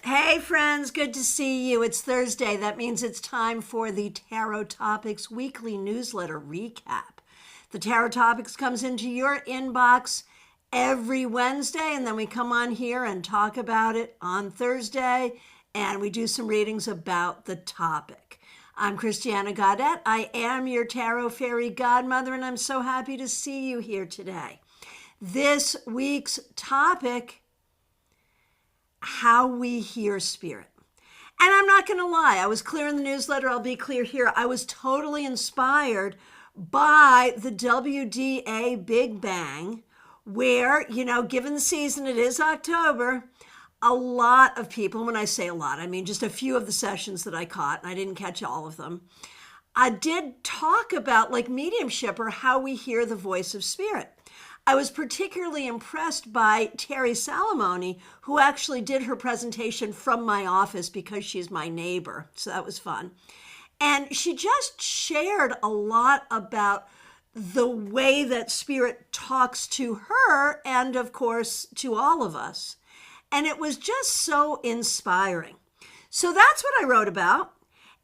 Hey friends, good to see you. It's Thursday. That means it's time for the Tarot Topics weekly newsletter recap. The Tarot Topics comes into your inbox every Wednesday, and then we come on here and talk about it on Thursday, and we do some readings about the topic. I'm Christiana Gaudet. I am your Tarot Fairy Godmother, and I'm so happy to see you here today. This week's topic: how we hear spirit. And I'm not going to lie, I was clear in the newsletter, I'll be clear here. I was totally inspired by the WDA Big Bang, where, given the season, it is October, a lot of people, when I say a lot, I mean just a few of the sessions that I caught, and I didn't catch all of them, I did talk about mediumship, or how we hear the voice of spirit. I was particularly impressed by Terry Salamoni, who actually did her presentation from my office because she's my neighbor. So that was fun. And she just shared a lot about the way that spirit talks to her and, of course, to all of us. And it was just so inspiring. So that's what I wrote about.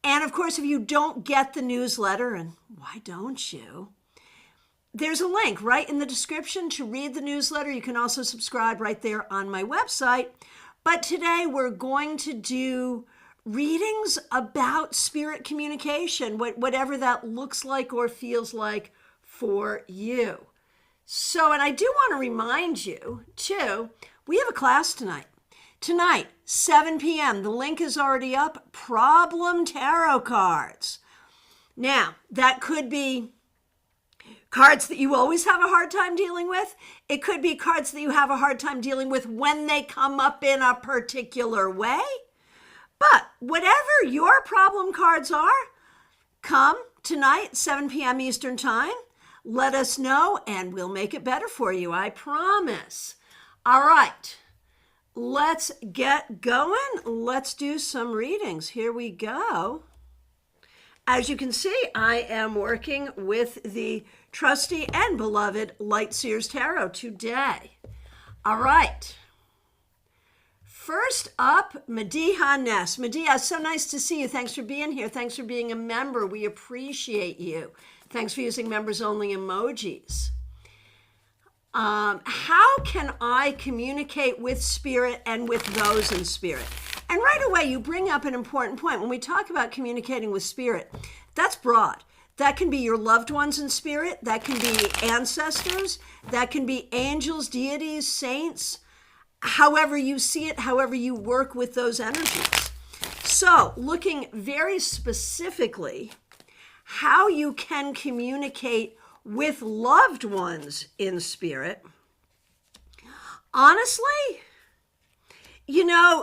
And, of course, if you don't get the newsletter, and why don't you? There's a link right in the description to read the newsletter. You can also subscribe right there on my website. But today we're going to do readings about spirit communication, whatever that looks like or feels like for you. So, and I do want to remind you, too, we have a class tonight. Tonight, 7 p.m., the link is already up, Problem Tarot Cards. Now, that could be cards that you always have a hard time dealing with. It could be cards that you have a hard time dealing with when they come up in a particular way. But whatever your problem cards are, come tonight, 7 p.m. Eastern Time. Let us know, and we'll make it better for you, I promise. All right, let's get going. Let's do some readings. Here we go. As you can see, I am working with the trusty and beloved Lightseers Tarot today. All right. First up, Mediha Ness. Mediha, so nice to see you. Thanks for being here. Thanks for being a member. We appreciate you. Thanks for using members-only emojis. How can I communicate with spirit and with those in spirit? And right away, you bring up an important point. When we talk about communicating with spirit, that's broad. That can be your loved ones in spirit. That can be ancestors. That can be angels, deities, saints. However you see it, however you work with those energies. So, looking very specifically, how you can communicate with loved ones in spirit. Honestly,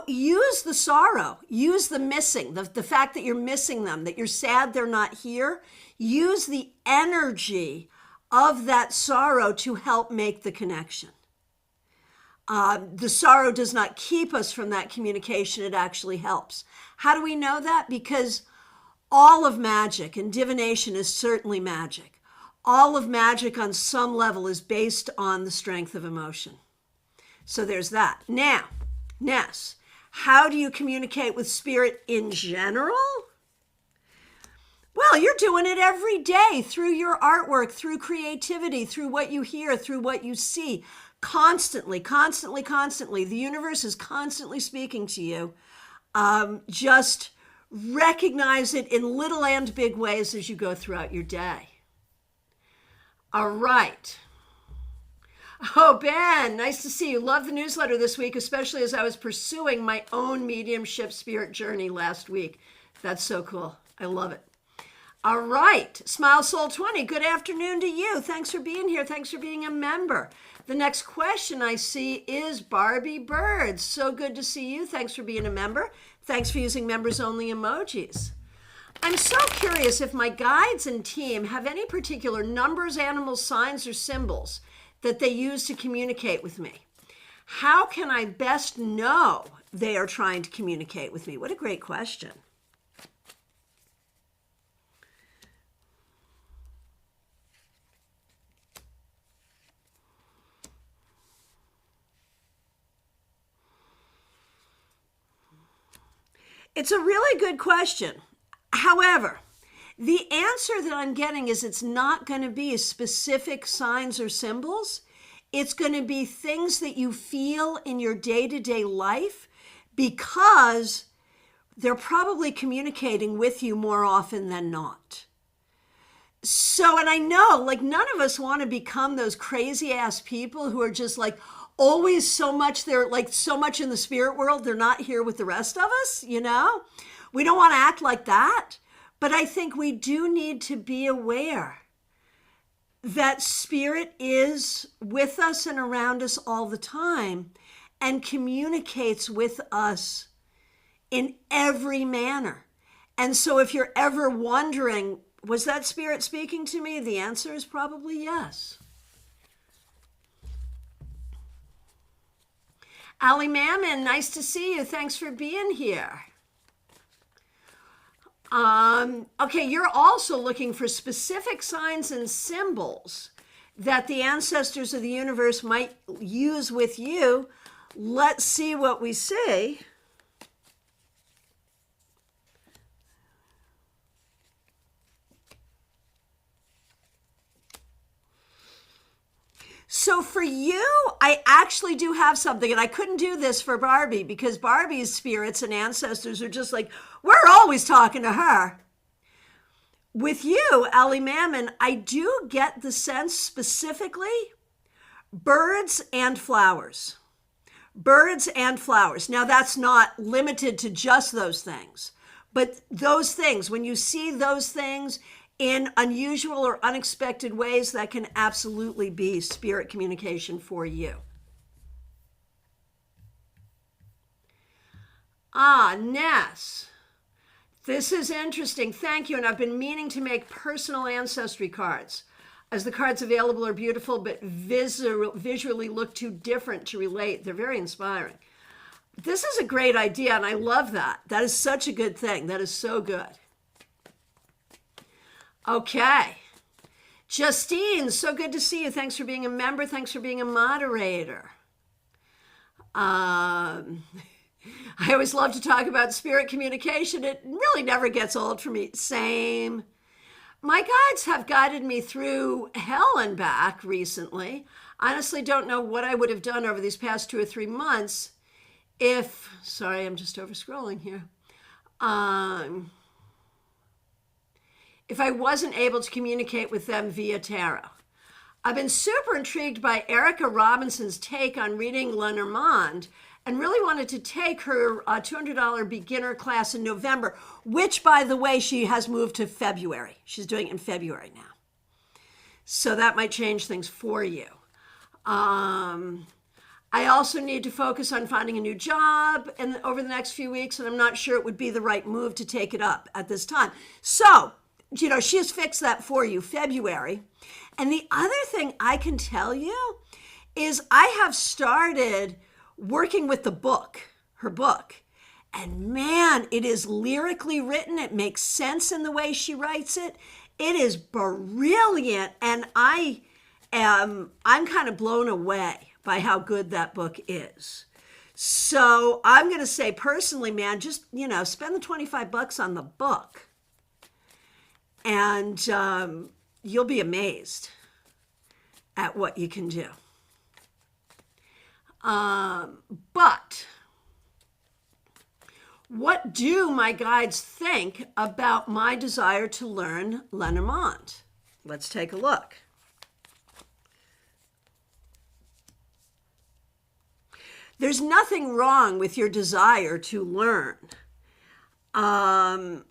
use the sorrow, use the missing, the fact that you're missing them, that you're sad they're not here. Use the energy of that sorrow to help make the connection. The sorrow does not keep us from that communication. It actually helps. How do we know that? Because all of magic, and divination is certainly magic, all of magic on some level is based on the strength of emotion. So there's that. Now, Ness, how do you communicate with spirit in general? Well, you're doing it every day through your artwork, through creativity, through what you hear, through what you see. Constantly, constantly, constantly. The universe is constantly speaking to you. Just recognize it in little and big ways as you go throughout your day. All right. Oh, Ben, nice to see you. Love the newsletter this week, especially as I was pursuing my own mediumship spirit journey last week. That's so cool. I love it. All right. Smile Soul 20, good afternoon to you. Thanks for being here. Thanks for being a member. The next question I see is Barbie Birds. So good to see you. Thanks for being a member. Thanks for using members-only emojis. I'm so curious if my guides and team have any particular numbers, animals, signs, or symbols that they use to communicate with me. How can I best know they are trying to communicate with me? What a great question. It's a really good question. However, the answer that I'm getting is it's not going to be specific signs or symbols. It's going to be things that you feel in your day-to-day life because they're probably communicating with you more often than not. So, and I know, like, none of us want to become those crazy ass people who are just like always so much, they're like so much in the spirit world, they're not here with the rest of us, you know? We don't want to act like that. But I think we do need to be aware that spirit is with us and around us all the time and communicates with us in every manner. And so if you're ever wondering, was that spirit speaking to me? The answer is probably yes. Ali Mammon, nice to see you. Thanks for being here. Okay, you're also looking for specific signs and symbols that the ancestors of the universe might use with you. Let's see what we see. So for you, I actually do have something, and I couldn't do this for Barbie because Barbie's spirits and ancestors are just like, we're always talking to her. With you, Ali Mammon, I do get the sense specifically birds and flowers. Birds and flowers. Now, that's not limited to just those things, but those things, when you see those things in unusual or unexpected ways, that can absolutely be spirit communication for you. Ness. This is interesting. Thank you. And I've been meaning to make personal ancestry cards, as the cards available are beautiful, but visually look too different to relate. They're very inspiring. This is a great idea, and I love that. That is such a good thing. That is so good. Okay. Justine, so good to see you. Thanks for being a member. Thanks for being a moderator. I always love to talk about spirit communication. It really never gets old for me. Same. My guides have guided me through hell and back recently. Honestly, don't know what I would have done over these past 2 or 3 months if, sorry, I'm just over scrolling here. If I wasn't able to communicate with them via tarot. I've been super intrigued by Erica Robinson's take on reading Lenormand and really wanted to take her $200 beginner class in November, which, by the way, she has moved to February. She's doing it in February now. So that might change things for you. I also need to focus on finding a new job over the next few weeks, and I'm not sure it would be the right move to take it up at this time. So, you know, she has fixed that for you, February. And the other thing I can tell you is I have started working with the book, her book. And man, it is lyrically written. It makes sense in the way she writes it. It is brilliant. And I'm kind of blown away by how good that book is. So I'm going to say personally, man, just, you know, spend the $25 on the book. And you'll be amazed at what you can do. But what do my guides think about my desire to learn Lenormand? Let's take a look. There's nothing wrong with your desire to learn. I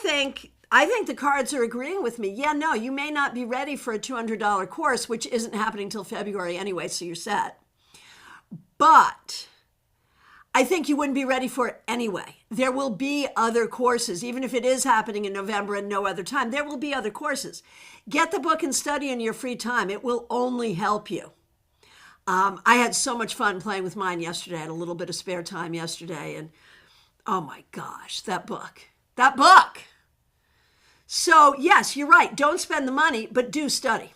think the cards are agreeing with me. Yeah, no, you may not be ready for a $200 course, which isn't happening till February anyway, so you're set. But I think you wouldn't be ready for it anyway. There will be other courses, even if it is happening in November and no other time. There will be other courses. Get the book and study in your free time. It will only help you. I had so much fun playing with mine yesterday. I had a little bit of spare time yesterday, and oh my gosh, that book. So yes, you're right. Don't spend the money, but do study.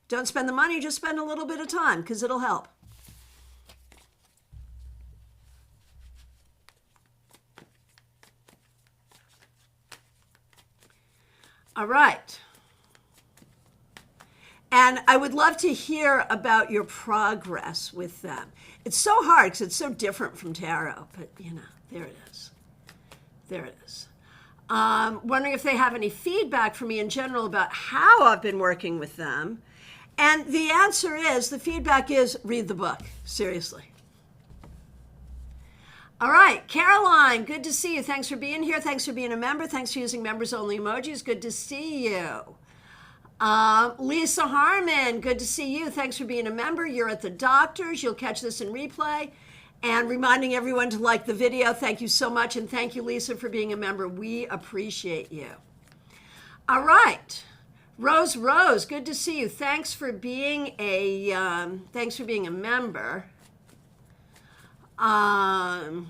Don't spend the money, just spend a little bit of time because it'll help. All right. And I would love to hear about your progress with them. It's so hard because it's so different from tarot, but there it is. There it is. Wondering if they have any feedback for me in general about how I've been working with them. And the answer is, the feedback is, read the book. Seriously. All right, Caroline, good to see you. Thanks for being here. Thanks for being a member. Thanks for using members-only emojis. Good to see you. Lisa Harmon, good to see you. Thanks for being a member. You're at the doctor's. You'll catch this in replay. And reminding everyone to like the video. Thank you so much. And thank you, Lisa, for being a member. We appreciate you. All right. Rose, good to see you. Thanks for being a member. I'm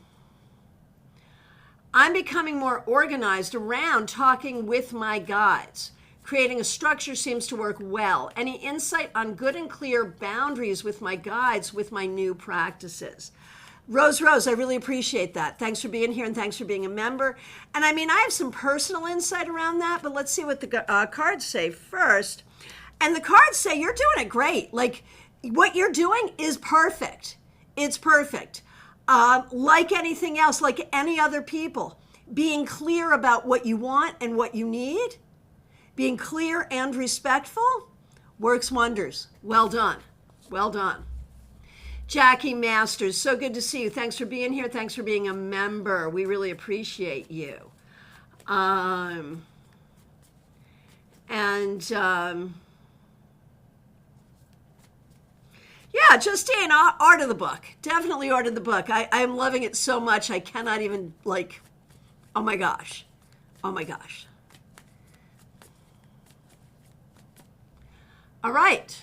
becoming more organized around talking with my guides. Creating a structure seems to work well. Any insight on good and clear boundaries with my guides with my new practices? Rose, I really appreciate that. Thanks for being here and thanks for being a member. And I have some personal insight around that, but let's see what the cards say first. And the cards say you're doing it great. Like, what you're doing is perfect. It's perfect. Like anything else, like any other people, being clear about what you want and what you need, being clear and respectful works wonders. Well done. Well done. Jackie Masters, so good to see you. Thanks for being here. Thanks for being a member. We really appreciate you. Yeah, Justine, order the book. Definitely order the book. I'm loving it so much. I cannot even, oh my gosh. Oh my gosh. All right.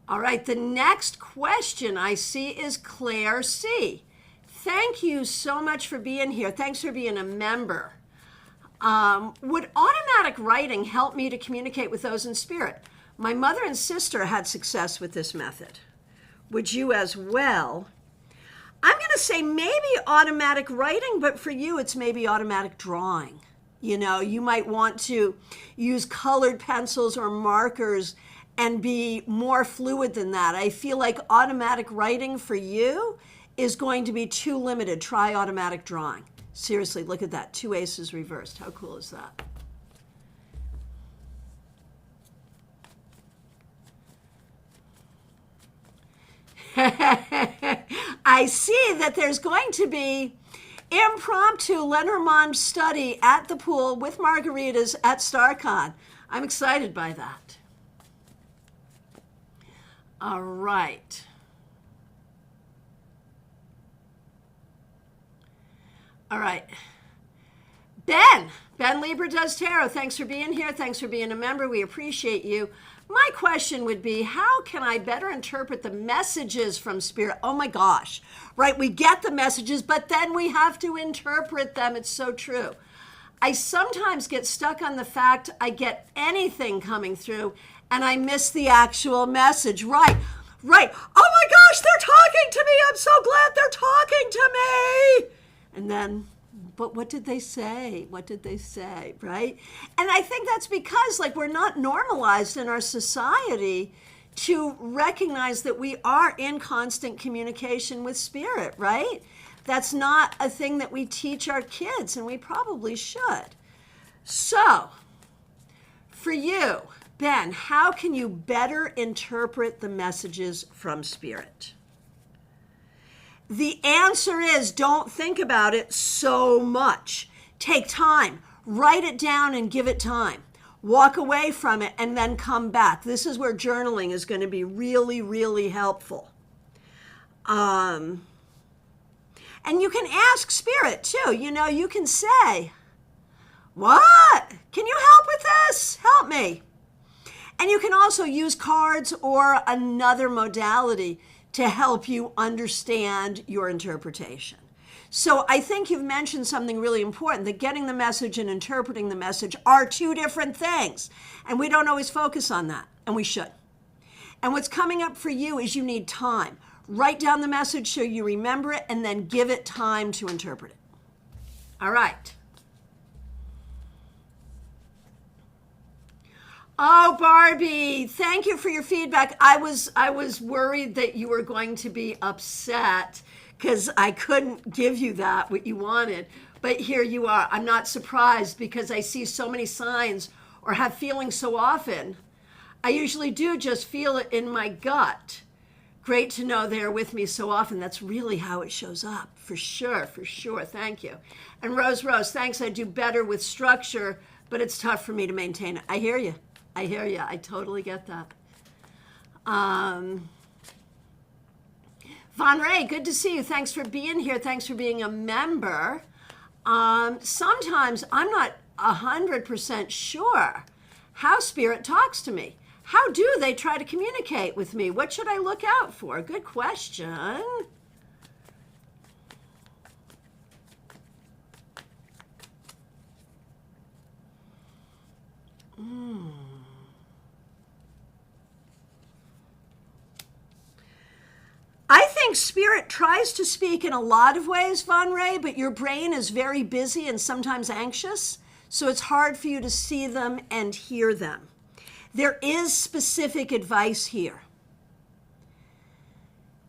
All right, the next question I see is Claire C. Thank you so much for being here. Thanks for being a member. Would automatic writing help me to communicate with those in spirit? My mother and sister had success with this method. Would you as well? I'm going to say maybe automatic writing, but for you, it's maybe automatic drawing. You might want to use colored pencils or markers and be more fluid than that. I feel like automatic writing for you is going to be too limited. Try automatic drawing. Seriously, look at that. 2 aces reversed. How cool is that? I see that there's going to be impromptu Lenormand study at the pool with margaritas at StarCon. I'm excited by that. All right. All right. Ben Libra does tarot. Thanks for being here. Thanks for being a member. We appreciate you. My question would be, how can I better interpret the messages from Spirit? Oh my gosh, right? We get the messages, but then we have to interpret them. It's so true. I sometimes get stuck on the fact I get anything coming through and I miss the actual message. Right. Oh my gosh, they're talking to me. I'm so glad they're talking to me. And then, but what did they say? What did they say, right? And I think that's because we're not normalized in our society to recognize that we are in constant communication with spirit, right? That's not a thing that we teach our kids, and we probably should. So, for you, Ben, how can you better interpret the messages from spirit? The answer is, don't think about it so much. Take time. Write it down and give it time. Walk away from it and then come back. This is where journaling is going to be really, really helpful. And you can ask spirit too. You can say, what? Can you help with this? Help me. And you can also use cards or another modality to help you understand your interpretation. So I think you've mentioned something really important, that getting the message and interpreting the message are two different things. And we don't always focus on that, and we should. And what's coming up for you is you need time. Write down the message so you remember it, and then give it time to interpret it. All right. Oh, Barbie, thank you for your feedback. I was worried that you were going to be upset because I couldn't give you what you wanted. But here you are. I'm not surprised because I see so many signs or have feelings so often. I usually do just feel it in my gut. Great to know they're with me so often. That's really how it shows up. For sure, for sure. Thank you. And Rose, thanks. I do better with structure, but it's tough for me to maintain it. I hear you. I totally get that. Von Ray, good to see you. Thanks for being here. Thanks for being a member. Sometimes I'm not 100% sure how spirit talks to me. How do they try to communicate with me? What should I look out for? Good question. I think spirit tries to speak in a lot of ways, Von Ray, but your brain is very busy and sometimes anxious, so it's hard for you to see them and hear them. There is specific advice here.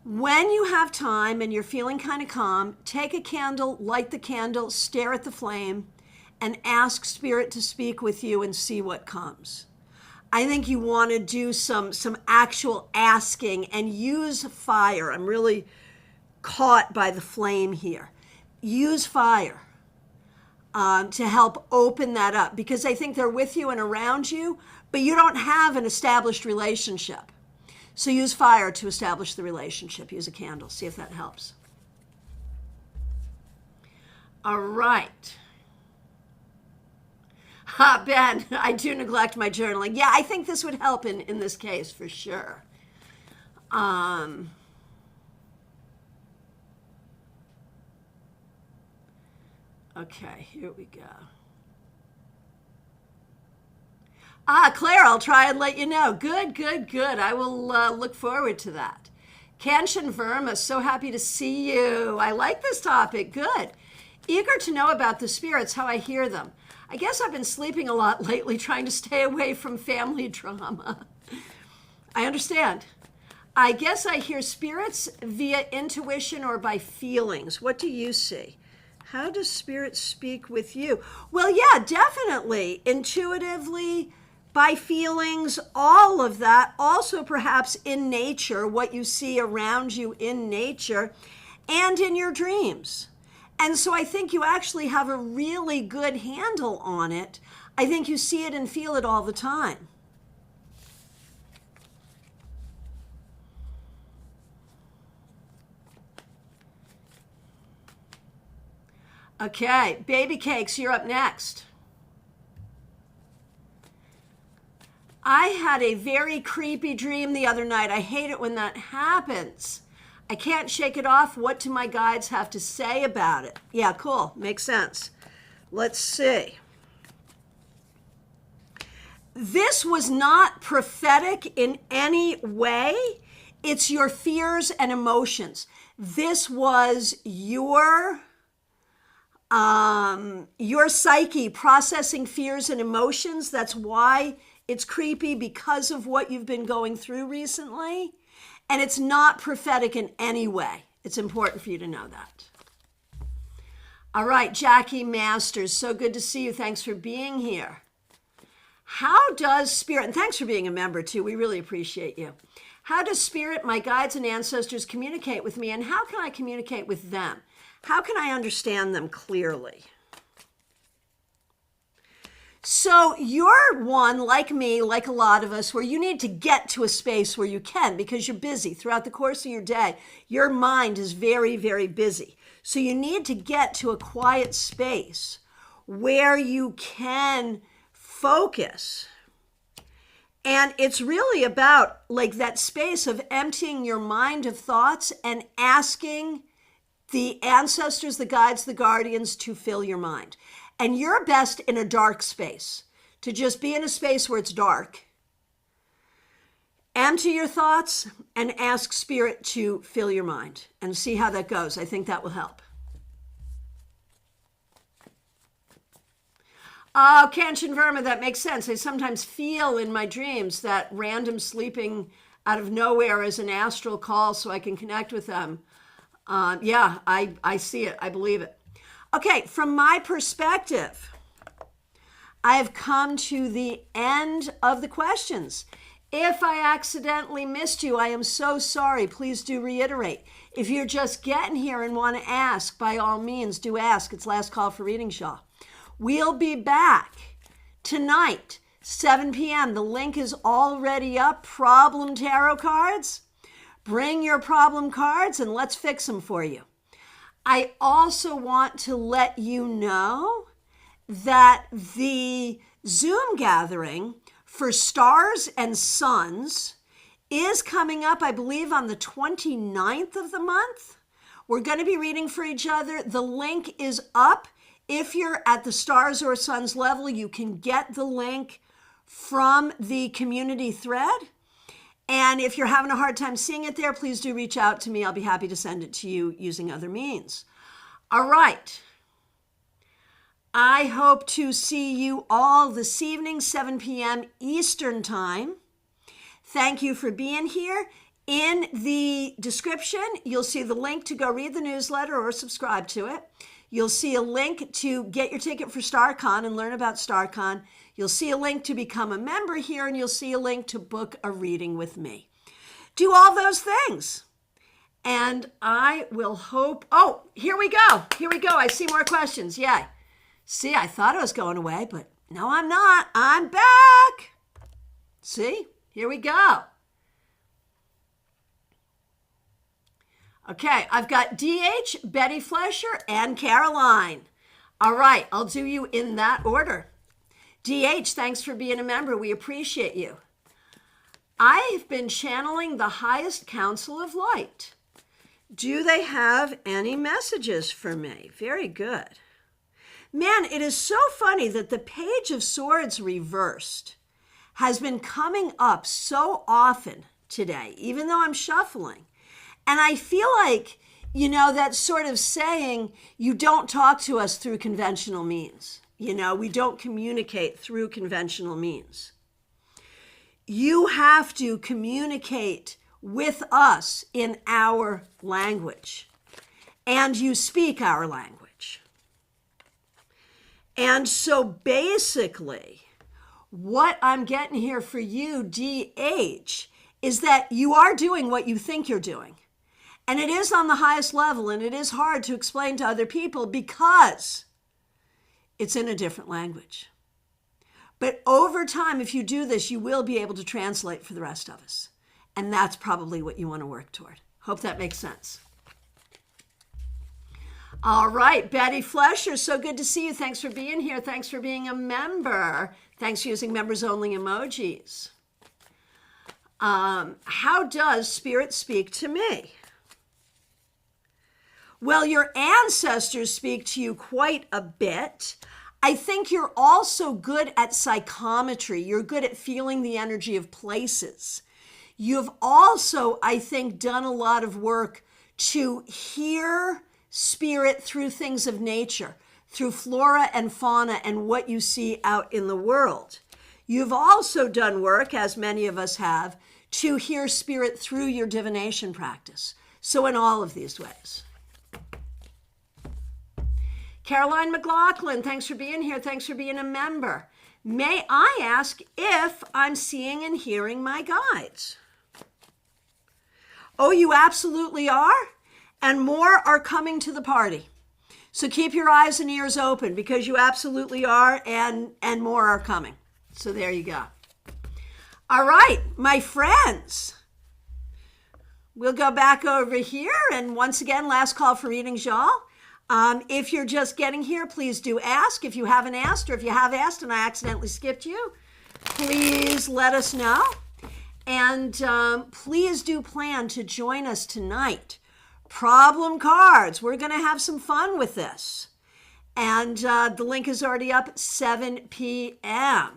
When you have time and you're feeling kind of calm, take a candle, light the candle, stare at the flame, and ask spirit to speak with you and see what comes. I think you want to do some actual asking and use fire. I'm really caught by the flame here. Use fire to help open that up, because I think they're with you and around you, but you don't have an established relationship. So use fire to establish the relationship. Use a candle. See if that helps. All right. Ben, I do neglect my journaling. Yeah, I think this would help in this case for sure. Okay, here we go. Claire, I'll try and let you know. Good. I will look forward to that. Kanchan Verma, so happy to see you. I like this topic. Good. Eager to know about the spirits, how I hear them. I guess I've been sleeping a lot lately, trying to stay away from family drama. I understand. I guess I hear spirits via intuition or by feelings. What do you see? How does spirit speak with you? Well, yeah, definitely. Intuitively, by feelings, all of that. Also, perhaps in nature, what you see around you in nature and in your dreams. And so I think you actually have a really good handle on it. I think you see it and feel it all the time. Okay, Baby Cakes, you're up next. I had a very creepy dream the other night. I hate it when that happens. I can't shake it off. What do my guides have to say about it? Yeah, cool. Makes sense. Let's see. This was not prophetic in any way. It's your fears and emotions. This was your psyche processing fears and emotions. That's why it's creepy, because of what you've been going through recently. And it's not prophetic in any way. It's important for you to know that. All right, Jackie Masters, so good to see you. Thanks for being here. How does spirit, and thanks for being a member too, we really appreciate you. How does spirit, my guides and ancestors, communicate with me, and how can I communicate with them? How can I understand them clearly? So you're one, like me, like a lot of us, where you need to get to a space where you can, because you're busy throughout the course of your day. Your mind is very, very busy. So you need to get to a quiet space where you can focus. And it's really about like that space of emptying your mind of thoughts and asking the ancestors, the guides, the guardians to fill your mind. And you're best in a dark space, to just be in a space where it's dark Empty your thoughts and ask Spirit to fill your mind and see how that goes. I think that will help. Oh, Kanchan Verma, that makes sense. I sometimes feel in my dreams that random sleeping out of nowhere is an astral call so I can connect with them. Yeah, I see it. I believe it. Okay, from my perspective, I have come to the end of the questions. If I accidentally missed you, I am so sorry. Please do reiterate. If you're just getting here and want to ask, by all means, do ask. It's last call for reading, Shaw. We'll be back tonight, 7 p.m. The link is already up. Problem tarot cards. Bring your problem cards and let's fix them for you. I also want to let you know that the Zoom gathering for Stars and Suns is coming up, I believe, on the 29th of the month. We're going to be reading for each other. The link is up. If you're at the Stars or Suns level, you can get the link from the community thread. And if you're having a hard time seeing it there, please do reach out to me. I'll be happy to send it to you using other means. All right. I hope to see you all this evening, 7 p.m. Eastern Time. Thank you for being here. In the description, you'll see the link to go read the newsletter or subscribe to it. You'll see a link to get your ticket for StarCon and learn about StarCon. You'll see a link to become a member here, and you'll see a link to book a reading with me. Do all those things. And I will hope... Oh, here we go. Here we go. I see more questions. Yay. See, I thought I was going away, but no, I'm not. I'm back. See, here we go. Okay, I've got DH, Betty Flesher, and Caroline. All right, I'll do you in that order. DH, thanks for being a member. We appreciate you. I've been channeling the highest council of light. Do they have any messages for me? Very good. Man, it is so funny that the Page of Swords reversed has been coming up so often today, even though I'm shuffling. And I feel like, you know, that sort of saying, you don't talk to us through conventional means. You know, we don't communicate through conventional means. You have to communicate with us in our language. And you speak our language. And so basically, what I'm getting here for you, DH, is that you are doing what you think you're doing. And it is on the highest level, and it is hard to explain to other people because it's in a different language. But over time, if you do this, you will be able to translate for the rest of us. And that's probably what you want to work toward. Hope that makes sense. All right, Betty Flesher, so good to see you. Thanks for being here. Thanks for being a member. Thanks for using members-only emojis. How does Spirit speak to me? Well, your ancestors speak to you quite a bit. I think you're also good at psychometry. You're good at feeling the energy of places. You've also, I think, done a lot of work to hear Spirit through things of nature, through flora and fauna and what you see out in the world. You've also done work, as many of us have, to hear Spirit through your divination practice. So in all of these ways. Caroline McLaughlin, thanks for being here. Thanks for being a member. May I ask if I'm seeing and hearing my guides? Oh, you absolutely are? And more are coming to the party. So keep your eyes and ears open because you absolutely are, and more are coming. So there you go. All right, my friends. We'll go back over here. And once again, last call for readings, y'all. If you're just getting here, please do ask. If you haven't asked, or if you have asked and I accidentally skipped you, please let us know. And please do plan to join us tonight. Problem cards. We're going to have some fun with this. And the link is already up at 7 p.m.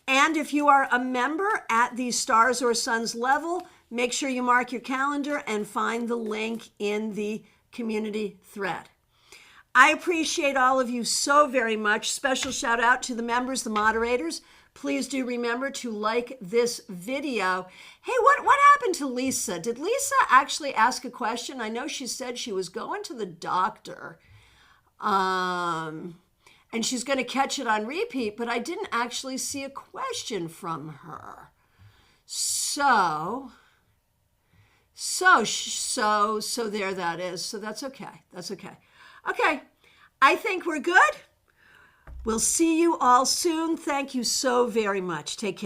And if you are a member at the Stars or Suns level, make sure you mark your calendar and find the link in the community thread. I appreciate all of you so very much. Special shout out to the members, the moderators. Please do remember to like this video. Hey, what happened to Lisa? Did Lisa actually ask a question? I know she said she was going to the doctor. And she's going to catch it on repeat, but I didn't actually see a question from her. So there that is. So that's okay. That's okay. Okay, I think we're good. We'll see you all soon. Thank you so very much. Take care.